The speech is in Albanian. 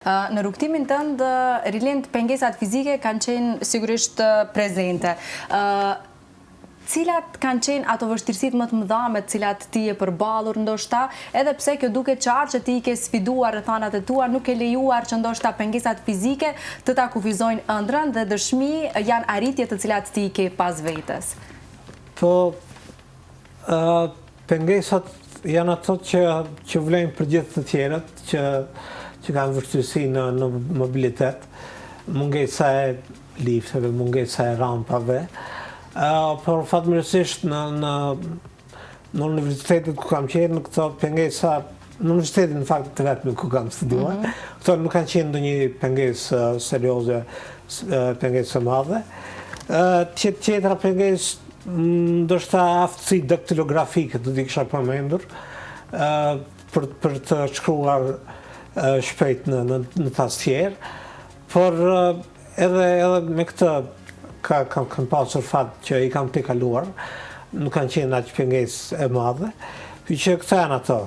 Në rrugtimin tënd, rilend pengesat fizike kanë qenë sigurisht prezente. Cilat kanë qenë ato vështirësitë më të mëdha me të cilat ti je përballur ndoshta, edhe pse kjo duket qartë që ti ke sfiduar rrethanat e tua, nuk ke lejuar që ndoshta pengesat fizike të ta kufizojnë ëndrrën dhe dëshmi janë arritje të cilat ti ke pas vetes. Po, pengesat janë ato që vlejnë për gjithë të tjerët, që kanë vështirësi në mobilitet, mungesa e lifteve, mungesa e rampave, por fatmirësisht në universitetet ku kam qenë, në këto pengesa, në universitetin në fakt të vetëm ku kam studiuar, këto nuk kanë qenë ndonjë pengesë serioze, pengesë madhe. Tjetra pengesë, ndoshta aftësi daktilografike, do t'i kisha përmendur, për të shkruar shpejt në tastier, por edhe me këtë kanë pasur fat që i kam të kaluar, nuk kanë qenë aq pengesë e madhe, që këta janë ato.